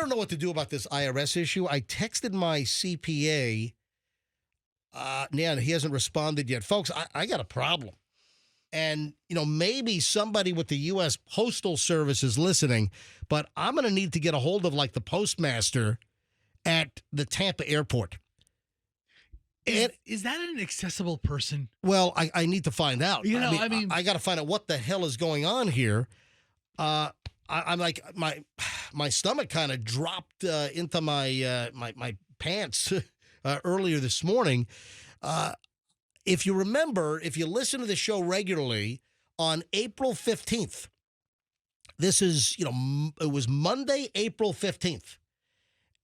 don't know what to do about this IRS issue. I texted my CPA. He hasn't responded yet. Folks, I got a problem. And, maybe somebody with the U.S. Postal Service is listening, but I'm going to need to get a hold of, the postmaster at the Tampa airport. Is that an accessible person? Well, I need to find out. I got to find out what the hell is going on here. I'm like, my stomach kind of dropped into my pants earlier this morning. If you remember, if you listen to the show regularly, on April 15th, this is, it was Monday, April 15th.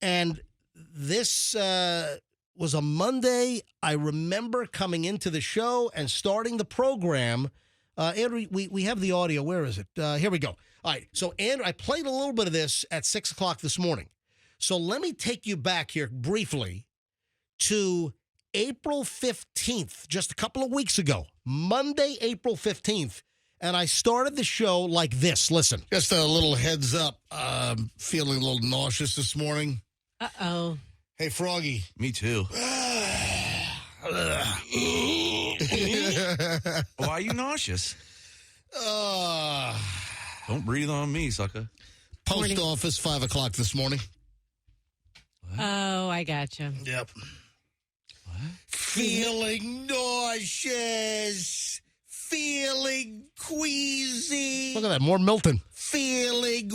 And this was a Monday. I remember coming into the show and starting the program. Andrew, we have the audio. Where is it? Here we go. All right. So, Andrew, I played a little bit of this at 6 o'clock this morning. So let me take you back here briefly to April 15th, just a couple of weeks ago, Monday, April 15th. And I started the show like this. Listen. Just a little heads up. Feeling a little nauseous this morning. Uh-oh. Hey, Froggy. Me too. Why are you nauseous? Don't breathe on me, sucker. Post office, 5 o'clock this morning. What? Oh, I gotcha. Yep. What? Feeling nauseous. Feeling queasy. Look at that, more Milton. Feeling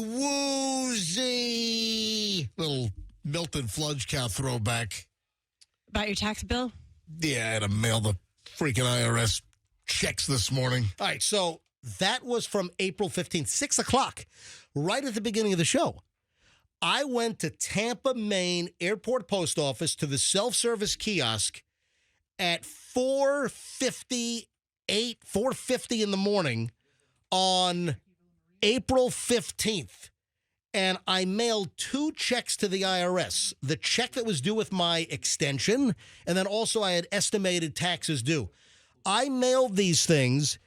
woozy. Little Milton Fludge Cow throwback. About your tax bill? Yeah, I had to mail the freaking IRS checks this morning. All right, so that was from April 15th, 6 o'clock, right at the beginning of the show. I went to Tampa, Maine Airport Post Office to the self-service kiosk at 4:50 in the morning on April 15th. And I mailed 2 checks to the IRS. The check that was due with my extension, and then also I had estimated taxes due. I mailed these things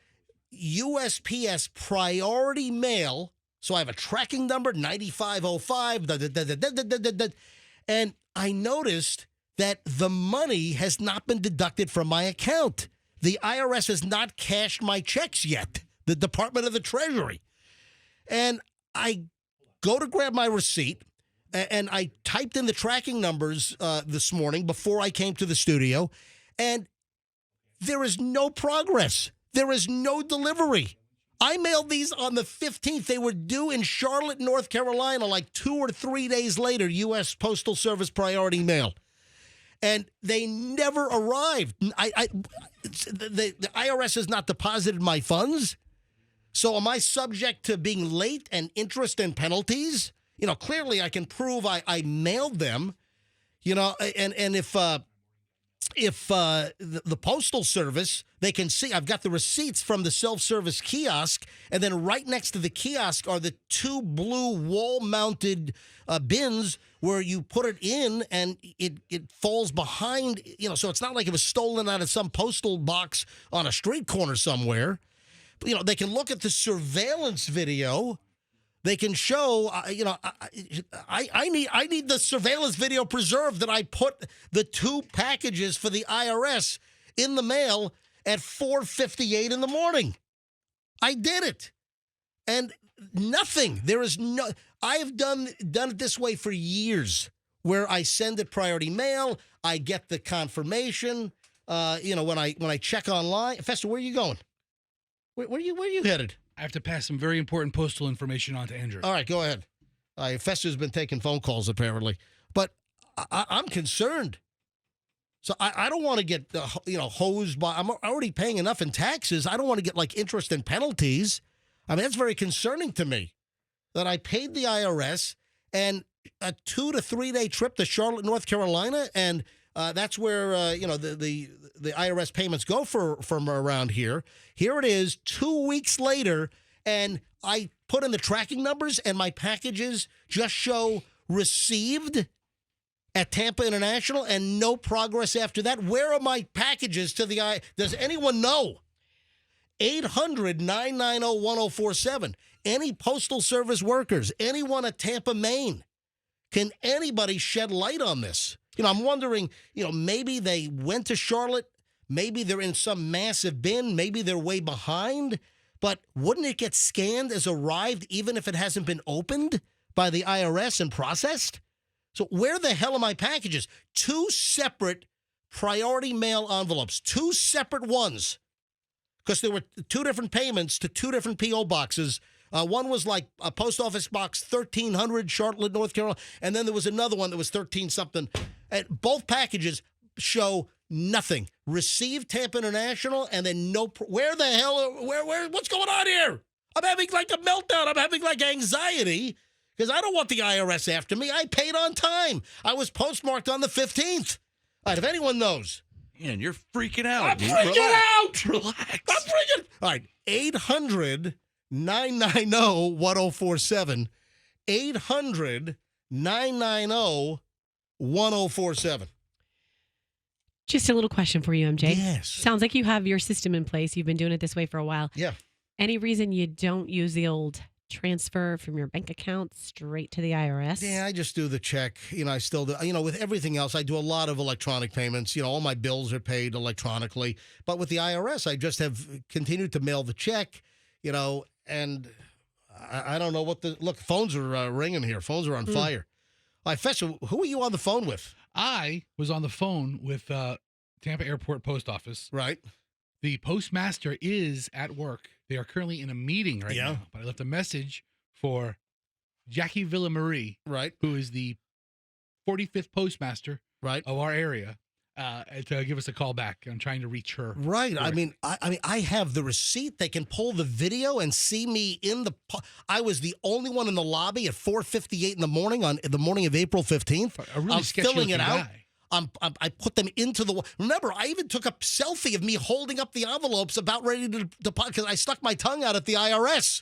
USPS priority mail. So I have a tracking number, 9505. And I noticed that the money has not been deducted from my account. The IRS has not cashed my checks yet, the Department of the Treasury. And I go to grab my receipt, and I typed in the tracking numbers this morning before I came to the studio, and there is no progress. There is no delivery. I mailed these on the 15th. They were due in Charlotte, North Carolina, like 2 or 3 days later, U.S. Postal Service priority mail. And they never arrived. The IRS has not deposited my funds. So am I subject to being late and interest and penalties? Clearly I can prove I mailed them. And if the Postal Service, they can see I've got the receipts from the self-service kiosk, and then right next to the kiosk are the 2 blue wall-mounted bins where you put it in and it falls behind, so it's not like it was stolen out of some postal box on a street corner somewhere. They can look at the surveillance video. They can show, I need the surveillance video preserved that I put the 2 packages for the IRS in the mail at 4:58 in the morning. I did it. And nothing. There is no, I have done it this way for years, where I send it priority mail. I get the confirmation, when I check online. Fester, where are you going? Where are you headed? I have to pass some very important postal information on to Andrew. All right, go ahead. Fester's been taking phone calls, apparently. But I'm concerned. So I don't want to get, hosed by, I'm already paying enough in taxes. I don't want to get, interest and penalties. I mean, that's very concerning to me, that I paid the IRS and a 2 to 3 day trip to Charlotte, North Carolina, and that's where, the IRS payments go from around here. Here it is 2 weeks later, and I put in the tracking numbers, and my packages just show received at Tampa International and no progress after that. Where are my packages to the Does anyone know? 800-990-1047. Any Postal Service workers, anyone at Tampa, Maine, Can anybody shed light on this? I'm wondering, maybe they went to Charlotte. Maybe they're in some massive bin. Maybe they're way behind. But wouldn't it get scanned as arrived even if it hasn't been opened by the IRS and processed? So where the hell are my packages? 2 separate priority mail envelopes, 2 separate ones, because there were 2 different payments to 2 different P.O. boxes. One was like a post office box 1300, Charlotte, North Carolina, and then there was another one that was 13-something. And both packages show nothing. Received Tampa International, and then no. Where the hell? What's going on here? I'm having like a meltdown. I'm having like anxiety because I don't want the IRS after me. I paid on time. I was postmarked on the 15th. All right, if anyone knows. Man, you're freaking out. I'm dude. freaking out. Relax. I'm freaking. All right, 800-990-1047. 800-990-1047. Just a little question for you, MJ. Yes. Sounds like you have your system in place. You've been doing it this way for a while. Yeah. Any reason you don't use the old transfer from your bank account straight to the IRS? Yeah, I just do the check. I still do. With everything else, I do a lot of electronic payments. All my bills are paid electronically. But with the IRS, I just have continued to mail the check, and I don't know what look, phones are ringing here. Phones are on fire. All right, Fester, who are you on the phone with? I was on the phone with Tampa Airport Post Office. Right. The postmaster is at work. They are currently in a meeting right now. But I left a message for Jackie Villamarie, Right. who is the 45th postmaster Right. of our area, to give us a call back. I'm trying to reach her. Right. I Correct. mean, I have the receipt. They can pull the video and see me in the. I was the only one in the lobby at 4:58 in the morning on the morning of April 15th. A really I'm sketchy filling it looking out. guy. I put them into the. Remember, I even took a selfie of me holding up the envelopes, about ready to deposit, because I stuck my tongue out at the IRS.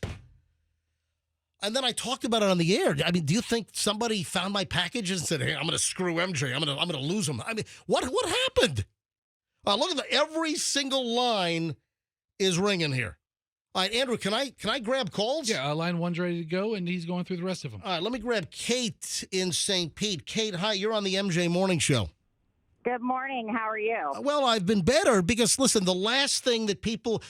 And then I talked about it on the air. I mean, do you think somebody found my packages and said, "Hey, I'm going to screw MJ. I'm going to lose him"? I mean, what happened? Look at every single line is ringing here. All right, Andrew, can I grab calls? Yeah, line one's ready to go, and he's going through the rest of them. All right, let me grab Kate in St. Pete. Kate, hi, you're on the MJ Morning Show. Good morning. How are you? Well, I've been better because, listen, the last thing that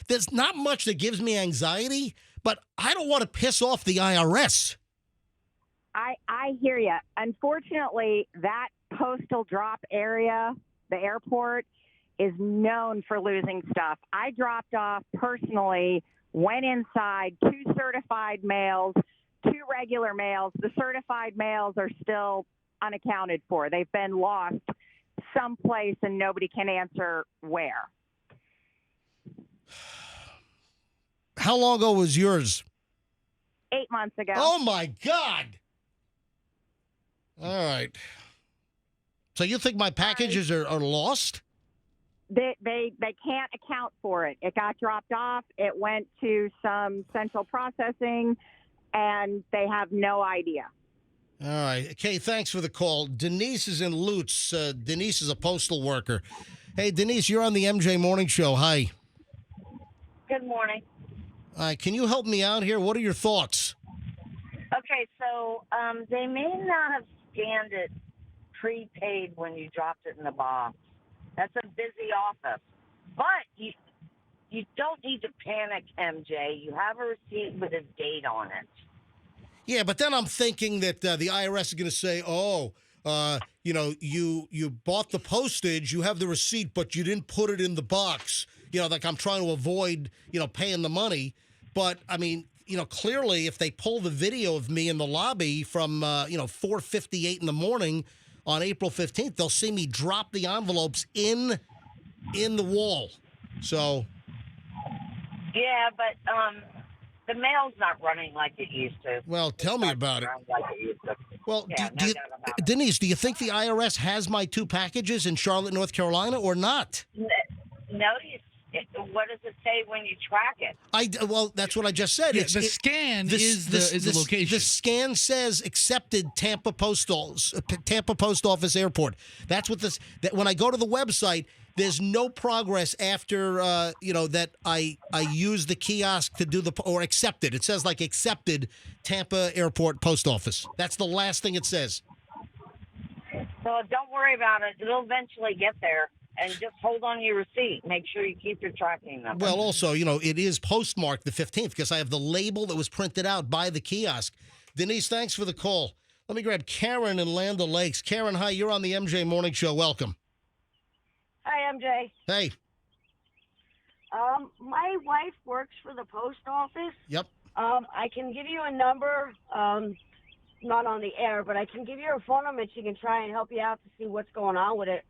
there's not much that gives me anxiety, but I don't want to piss off the IRS. I hear you. Unfortunately, that postal drop area, the airport, is known for losing stuff. I dropped off personally, went inside 2 certified mails, 2 regular mails. The certified mails are still unaccounted for. They've been lost someplace and nobody can answer where. How long ago was yours? 8 months ago. Oh, my God. All right. So you think my packages are lost? They can't account for it. It got dropped off. It went to some central processing, and they have no idea. All right. Okay, thanks for the call. Denise is in Lutz. Denise is a postal worker. Hey, Denise, you're on the MJ Morning Show. Hi. Good morning. All right, can you help me out here? What are your thoughts? Okay, so they may not have scanned it prepaid when you dropped it in the box. That's a busy office. But you don't need to panic, MJ. You have a receipt with a date on it. Yeah, but then I'm thinking that the IRS is going to say, you bought the postage, you have the receipt, but you didn't put it in the box. Like I'm trying to avoid, paying the money. But, I mean, clearly if they pull the video of me in the lobby from, 4:58 in the morning on April 15th, they'll see me drop the envelopes in the wall. So. Yeah, but the mail's not running like it used to. Well, tell me about it. Like it used to. Well, Yeah, no doubt about it. Denise, do you think the IRS has my 2 packages in Charlotte, North Carolina, or not? Notice, what does it say when you track it? Well, that's what I just said. Yeah, the scan is the location. The scan says accepted Tampa Post Office Airport. That's what this. That when I go to the website, there's no progress after that I use the kiosk to do or accepted. It says like accepted Tampa Airport Post Office. That's the last thing it says. So don't worry about it. It'll eventually get there. And just hold on to your receipt. Make sure you keep your tracking number. Well, also, it is postmarked the 15th because I have the label that was printed out by the kiosk. Denise, thanks for the call. Let me grab Karen in Land O'Lakes. Karen, hi, you're on the MJ Morning Show. Welcome. Hi, MJ. Hey. My wife works for the post office. Yep. I can give you a number, not on the air, but I can give you her phone number and she can try and help you out to see what's going on with it.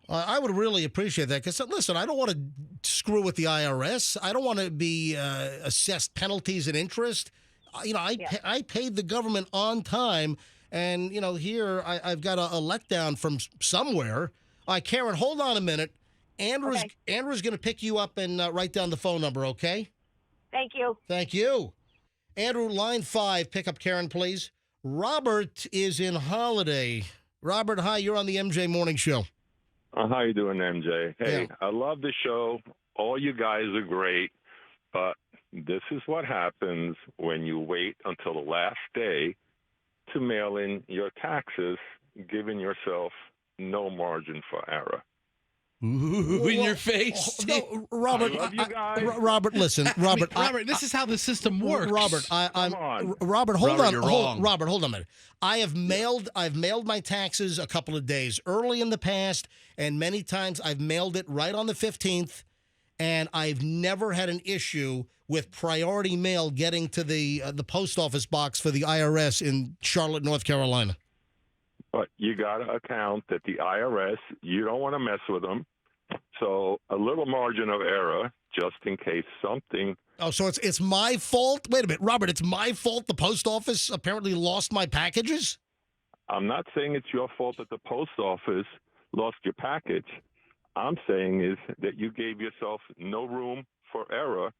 I would really appreciate that because, listen, I don't want to screw with the IRS. I don't want to be assessed penalties and interest. I paid the government on time, and, here I've got a letdown from somewhere. All right, Karen, hold on a minute. Andrew's going to pick you up and write down the phone number, okay? Thank you. Thank you. Andrew, line 5, pick up Karen, please. Robert is in Holiday. Robert, hi, you're on the MJ Morning Show. How you doing, MJ? Hey, Yeah. I love the show. All you guys are great, but this is what happens when you wait until the last day to mail in your taxes, giving yourself no margin for error. Ooh, in your face. No, Robert, I love you guys. Robert, listen, Robert. Robert, this is how the system works. Robert, Come on. Robert, hold Robert, on. you're wrong. Robert, hold on a minute. I've mailed my taxes a couple of days early in the past, and many times I've mailed it right on the 15th, and I've never had an issue with priority mail getting to the post office box for the IRS in Charlotte, North Carolina. But you got to account that the IRS, you don't want to mess with them. So a little margin of error, just in case something. Oh, so it's my fault? Wait a minute, Robert, it's my fault the post office apparently lost my packages? I'm not saying it's your fault that the post office lost your package. I'm saying is that you gave yourself no room for error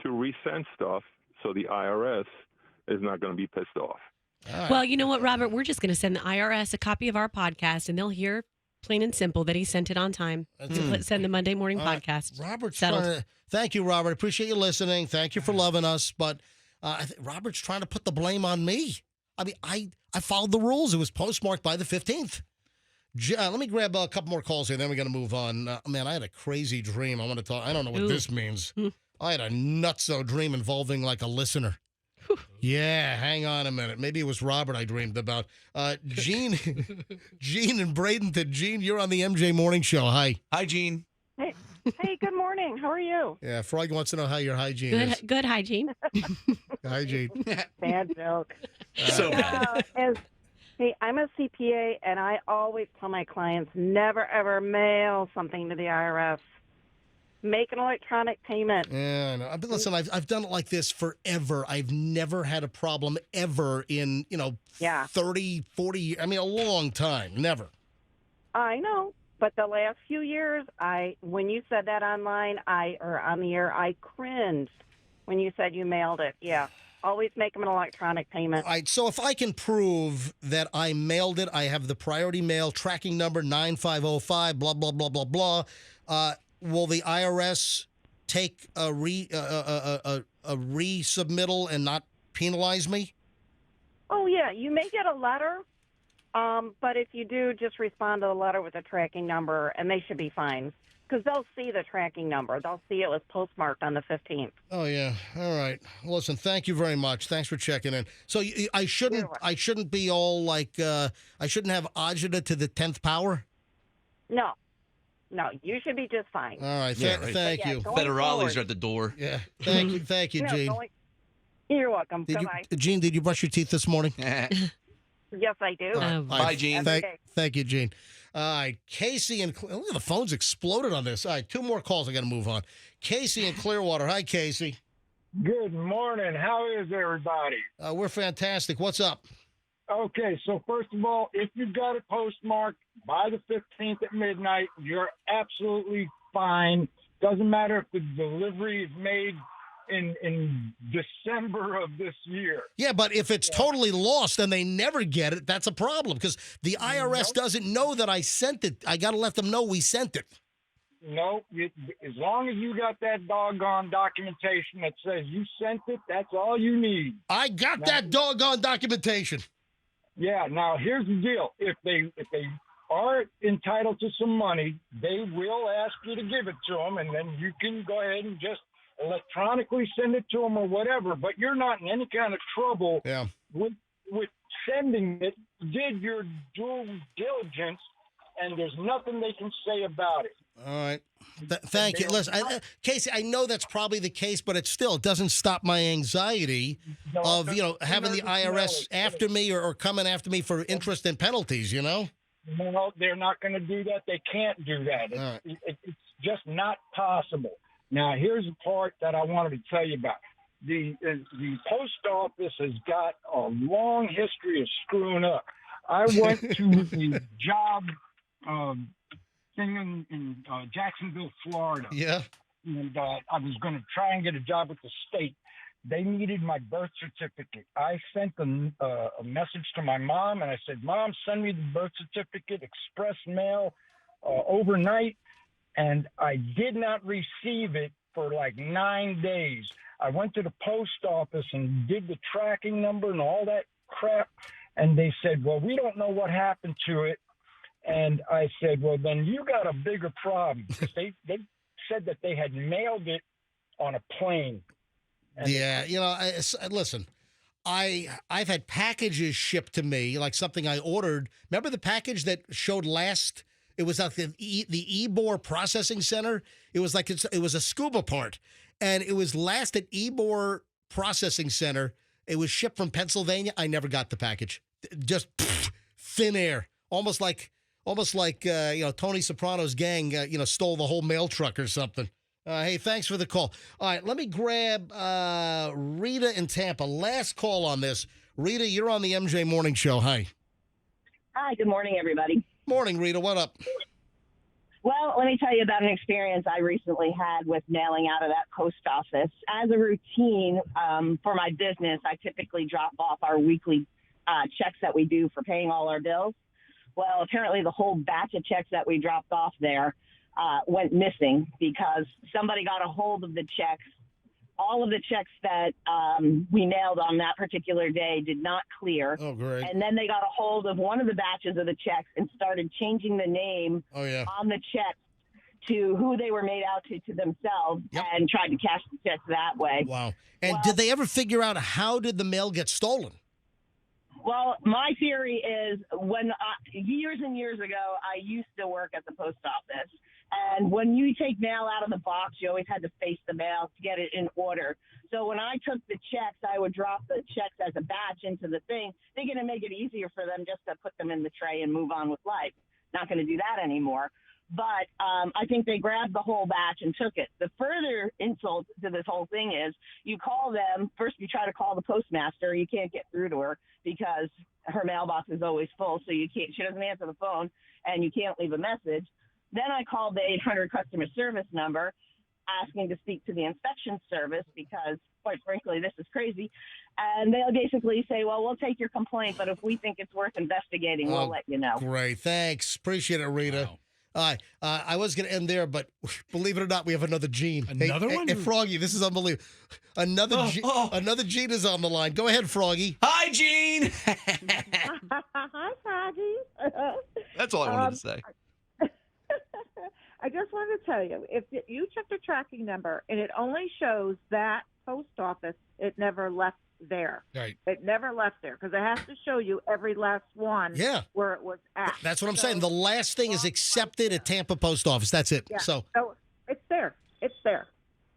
to resend stuff, so the IRS is not going to be pissed off. All right. Well, you know what, Robert? We're just going to send the IRS a copy of our podcast, and they'll hear plain and simple that he sent it on time to send the Monday morning All right. podcast. Robert's Settled. trying to, thank you, Robert. Appreciate you listening. Thank you for loving us. But Robert's trying to put the blame on me. I mean, I followed the rules. It was postmarked by the 15th. Let me grab a couple more calls here, then we're going to move on. Man, I had a crazy dream. I want to talk. I don't know what Ooh. this means. I had a nutso dream involving like a listener. Yeah, hang on a minute. Maybe it was Robert I dreamed about. Gene and Bradenton. Gene, you're on the MJ Morning Show. Hi. Hi, Gene. Hey, good morning. How are you? Yeah, Freud wants to know how your hygiene is. Good hygiene. Hygiene. Bad joke. So bad. Hey, I'm a CPA, and I always tell my clients never, ever mail something to the IRS. Make an electronic payment. Yeah, I know. But listen, I've done it like this forever. I've never had a problem ever in, 30, 40 years. I mean, a long time. Never. I know. But the last few years, when you said that online, or on the air, I cringed when you said you mailed it. Yeah. Always make them an electronic payment. All right, so if I can prove that I mailed it, I have the priority mail tracking number 9505, blah, blah, blah, blah, blah, will the IRS take a resubmittal and not penalize me? Oh, yeah. You may get a letter, but if you do, just respond to the letter with a tracking number, and they should be fine. Because they'll see the tracking number. They'll see it was postmarked on the 15th. Oh yeah, all right. Listen, thank you very much. Thanks for checking in. So I shouldn't be all like I shouldn't have agita to the 10th power. No, you should be just fine. All right, Yeah, right. thank you. Federales are at the door. Yeah, thank you, Gene. You're welcome. Did Bye-bye. Gene, did you brush your teeth this morning? Yes, I do. Bye, Gene. Thank you, Gene. All right, Casey and look at the phones exploded on this. All right, 2 more calls. I got to move on. Casey in Clearwater. Hi, Casey. Good morning. How is everybody? We're fantastic. What's up? Okay, so first of all, if you've got it postmarked by the 15th at midnight, you're absolutely fine. Doesn't matter if the delivery is made in December of this year. Yeah, but if it's totally lost and they never get it, that's a problem because the IRS doesn't know that I sent it. I got to let them know we sent it. No, as long as you got that doggone documentation that says you sent it, that's all you need. I got that doggone documentation. Yeah. Now here's the deal: if they are entitled to some money, they will ask you to give it to them, and then you can go ahead and just electronically send it to them or whatever. But you're not in any kind of trouble with sending it. Did your due diligence, and there's nothing they can say about it. All right. Thank you. Listen, Casey, I know that's probably the case, but it still doesn't stop my anxiety of, having the IRS after me or coming after me for interest and penalties, No, they're not going to do that. They can't do that. It's just not possible. Now, here's the part that I wanted to tell you about. The post office has got a long history of screwing up. I went to the job thing in Jacksonville, Florida. Yeah. And I was going to try and get a job with the state. They needed my birth certificate. I sent a message to my mom, and I said, Mom, send me the birth certificate, express mail, overnight. And I did not receive it for like 9 days. I went to the post office and did the tracking number and all that crap. And they said, well, we don't know what happened to it. And I said, well, then you got a bigger problem. They said that they had mailed it on a plane. Listen, I've had packages shipped to me, like something I ordered. Remember the package that showed last? It was at the Ybor Processing Center. It was like it was a scuba part, and it was last at Ybor Processing Center. It was shipped from Pennsylvania. I never got the package. Just thin air, almost like Tony Soprano's gang, stole the whole mail truck or something. Hey, thanks for the call. All right, let me grab Rita in Tampa. Last call on this. Rita, you're on the MJ Morning Show. Hi. Hi, good morning, everybody. Morning, Rita. What up? Well, let me tell you about an experience I recently had with mailing out of that post office. As a routine for my business, I typically drop off our weekly checks that we do for paying all our bills. Well, apparently the whole batch of checks that we dropped off there went missing because somebody got a hold of the checks. All of the checks that we mailed on that particular day did not clear. Oh, great. And then they got a hold of one of the batches of the checks and started changing the name on the checks to who they were made out to themselves and tried to cash the checks that way. Wow. And did they ever figure out how did the mail get stolen? Well, my theory is when years and years ago, I used to work at the post office. And when you take mail out of the box, you always had to face the mail to get it in order. So when I took the checks, I would drop the checks as a batch into the thing, thinking to make it easier for them just to put them in the tray and move on with life. Not going to do that anymore. But I think they grabbed the whole batch and took it. The further insult to this whole thing is you call them. First, you try to call the postmaster. You can't get through to her because her mailbox is always full. So she doesn't answer the phone and you can't leave a message. Then I called the 800 customer service number asking to speak to the inspection service because, quite frankly, this is crazy. And they'll basically say, well, we'll take your complaint, but if we think it's worth investigating, we'll let you know. Great. Thanks. Appreciate it, Rita. Wow. All right. I was going to end there, but believe it or not, we have another Gene. Another one? Hey, Froggy, this is unbelievable. Another Gene is on the line. Go ahead, Froggy. Hi, Gene. Hi, Froggy. That's all I wanted to say. I just wanted to tell you, if you check the tracking number and it only shows that post office, it never left there. Right. It never left there because it has to show you every last one where it was at. That's what I'm saying. The last thing is accepted at Tampa Post Office. That's it. Yeah. So it's there. It's there.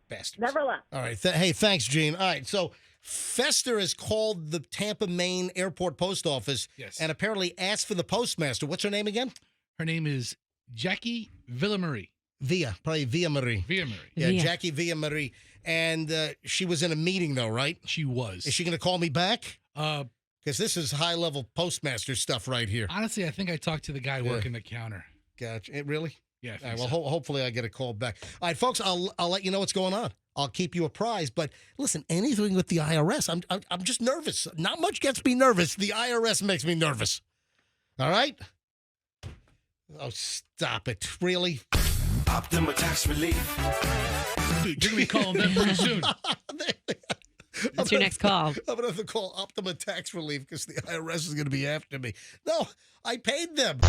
Bastards. Never left. All right. Hey, thanks, Gene. All right. So Fester has called the Tampa, Maine Airport Post Office and apparently asked for the postmaster. What's her name again? Her name is Jackie Villamarie. Probably Villamarie. Yeah, Villa. Jackie Villamarie. And she was in a meeting, though, right? She was. Is she going to call me back? Because this is high-level postmaster stuff right here. Honestly, I think I talked to the guy working the counter. Gotcha. Really? Yeah. All right, well, hopefully I get a call back. All right, folks, I'll let you know what's going on. I'll keep you apprised. But listen, anything with the IRS, I'm just nervous. Not much gets me nervous. The IRS makes me nervous. All right? Oh, stop it. Really? Optima Tax Relief. Dude, you're going to be calling them pretty soon. That's your next call. I'm going to have to call Optima Tax Relief because the IRS is going to be after me. No, I paid them.